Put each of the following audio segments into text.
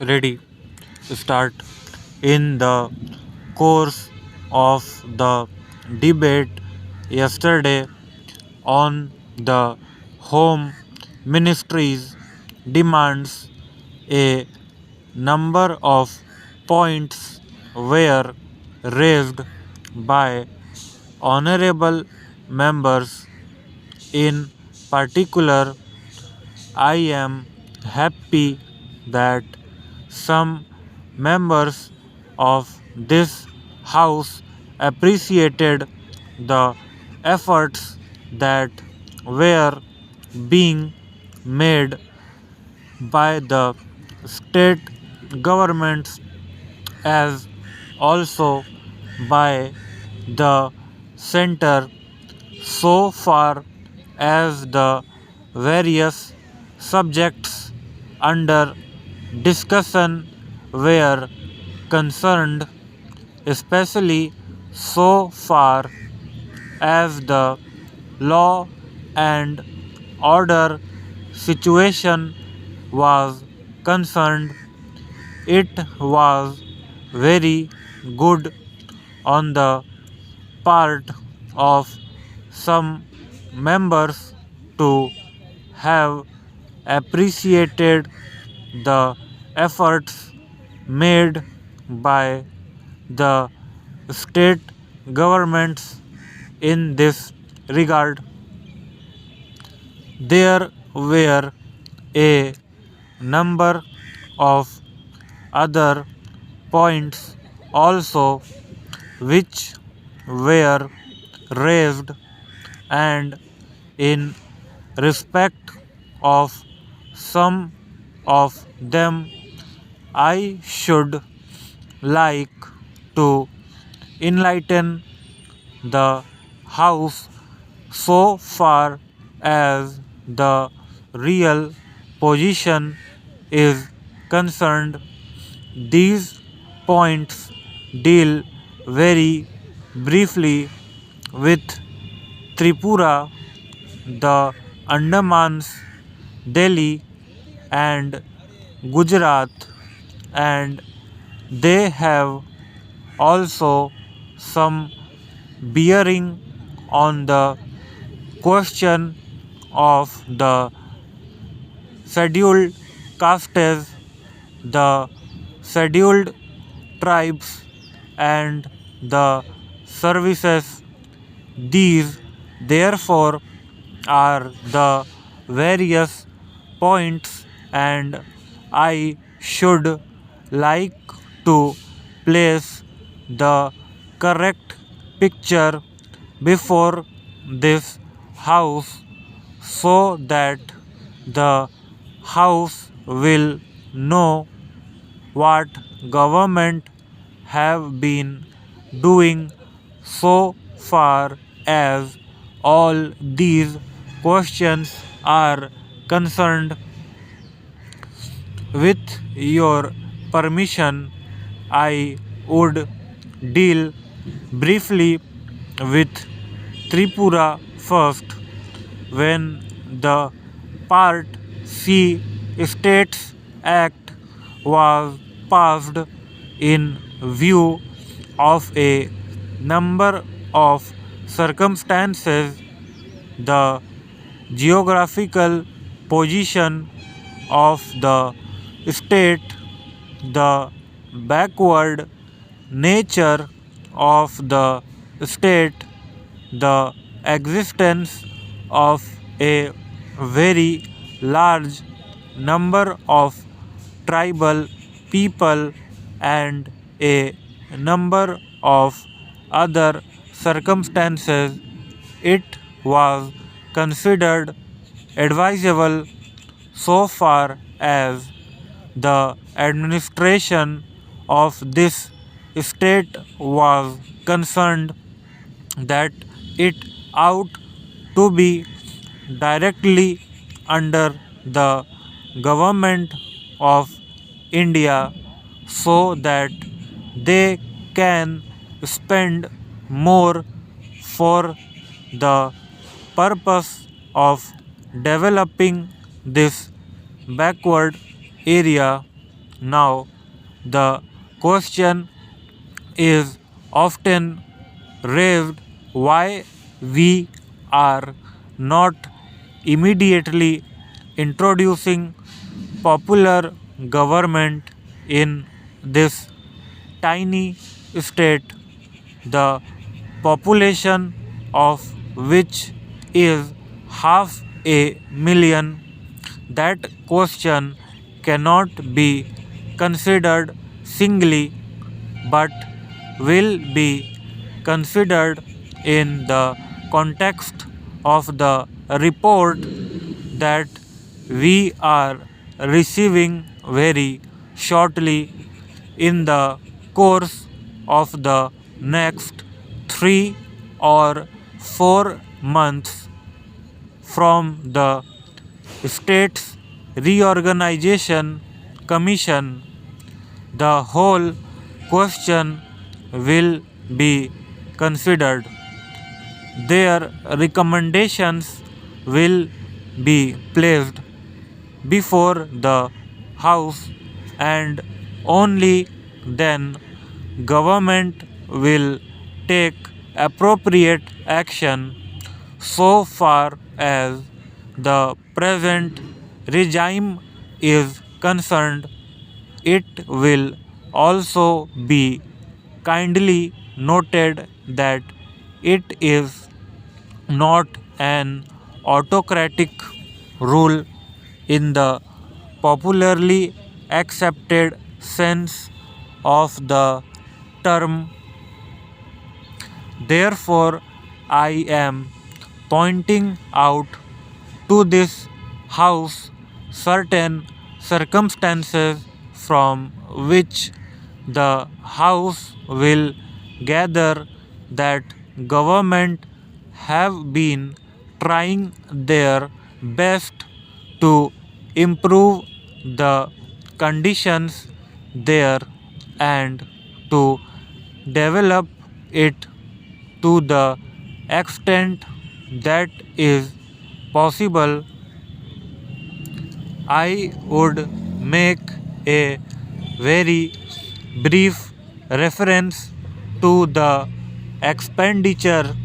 ready start. In the course of the debate yesterday on the Home Ministry's demands, a number of points were raised by honorable members. In particular, I am happy that some members of this House appreciated the efforts that were being made by the state governments as also by the center so far as the various subjects under discussion were concerned, especially so far as the law and order situation was concerned. It was very good on the part of some members to have appreciated the efforts made by the state governments in this regard. There were a number of other points also which were raised, and in respect of some of them I should like to enlighten the House so far as the real position is concerned. These points deal very briefly with Tripura, the Andamans, Delhi, and Gujarat, and they have also some bearing on the question of the scheduled castes, the scheduled tribes, and the services. These, therefore, are the various points, and I should like to place the correct picture before this House so that the House will know what government have been doing so far as all these questions are concerned. With your permission, I would deal briefly with Tripura first. When the Part C States Act was passed in view of a number of circumstances, the geographical position of the state, the backward nature of the state, the existence of a very large number of tribal people, and a number of other circumstances, it was considered advisable so far as the administration of this state was concerned that it ought to be directly under the government of India so that they can spend more for the purpose of developing this backward area. Now, the question is often raised why we are not immediately introducing popular government in this tiny state, the population of which is 500,000. That question cannot be considered singly but will be considered in the context of the report that we are receiving very shortly in the course of the next 3 or 4 months from the States Reorganization Commission. The whole question will be considered. Their recommendations will be placed before the House, and only then government will take appropriate action. So far as the present regime is concerned, it will also be kindly noted that it is not an autocratic rule in the popularly accepted sense of the term. Therefore, I am pointing out to this House certain circumstances from which the House will gather that government have been trying their best to improve the conditions there and to develop it to the extent that is possible. I would make a very brief reference to the expenditure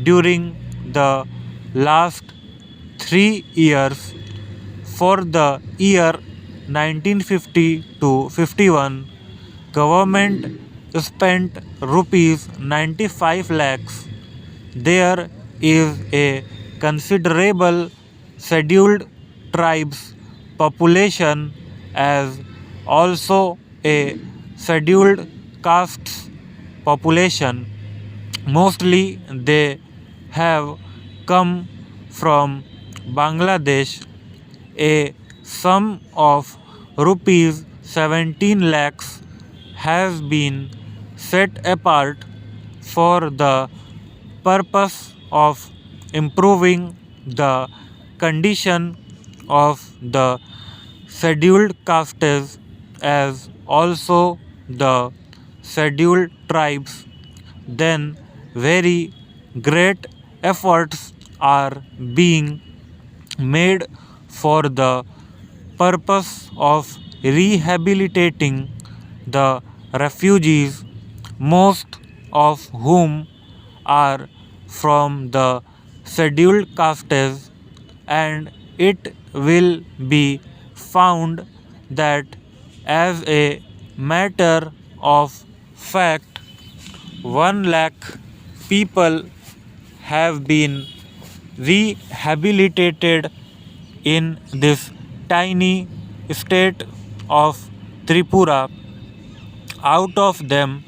during the last 3 years. For the year 1950 to 51, government spent rupees 95 lakhs. There is a considerable scheduled tribes population as also a scheduled castes population. Mostly they have come from Bangladesh. A sum of rupees 17 lakhs has been set apart for the purpose of improving the condition of the scheduled castes as also the scheduled tribes. Then very great efforts are being made for the purpose of rehabilitating the refugees, most of whom are from the scheduled castes, and it will be found that as a matter of fact 1 lakh people have been rehabilitated in this tiny state of Tripura. Out of them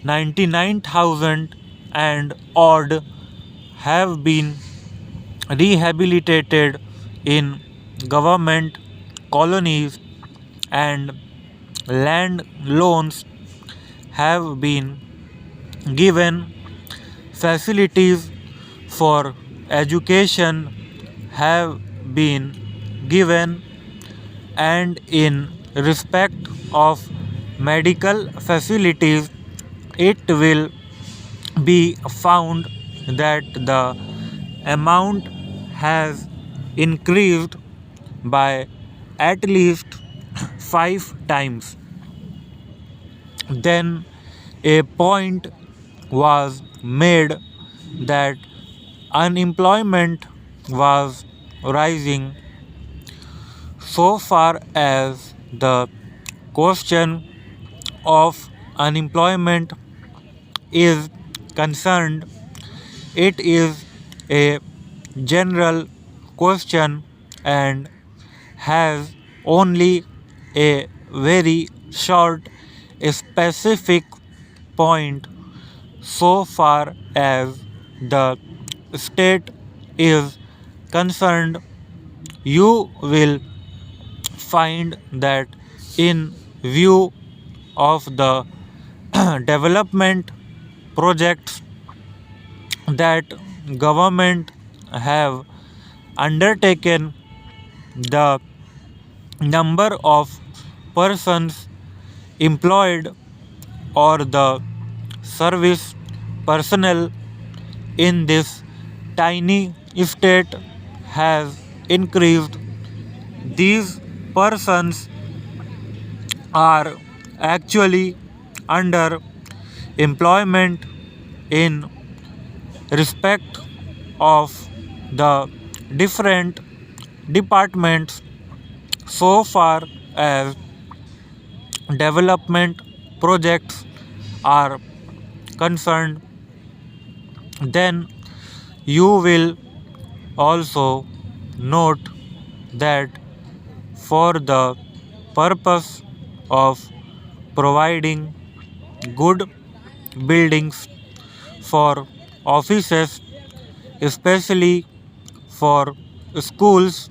99,000 and odd have been rehabilitated in government colonies, and land loans have been given. Facilities for education have been given, and in respect of medical facilities it will be found that the amount has increased by at least 5 times. Then a point was made that unemployment was rising. So far as the question of unemployment is concerned, it is a general question and has only a very short specific point. So far as the state is concerned, you will find that in view of the development projects that government have undertaken, the number of persons employed or the service personnel in this tiny state has increased. These persons are actually under employment in respect of the different departments. So far as development projects are concerned, then you will also note that for the purpose of providing good buildings for offices, especially for schools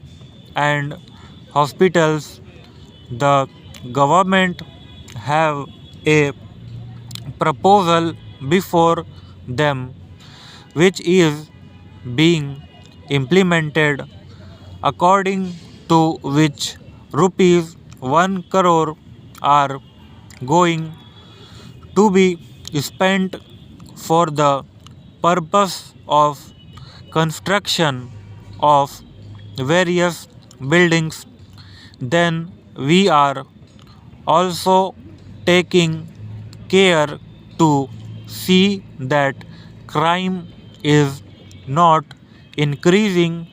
and hospitals, the government have a proposal before them which is being implemented, according to which rupees 1 crore are going to be spent for the purpose of construction of various buildings. Then we are also taking care to see that crime is not increasing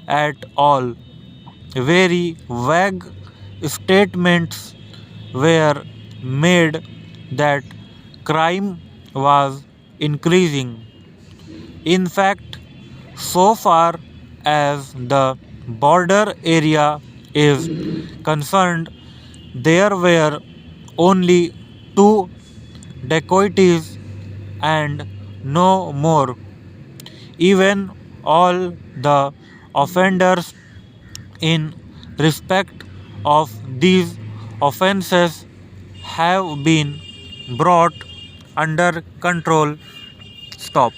at all. Very vague statements were made that crime was increasing. In fact, so far as the border area is concerned, there were only 2 dacoities and no more. Even all the offenders in respect of these offences have been brought under control. Stop.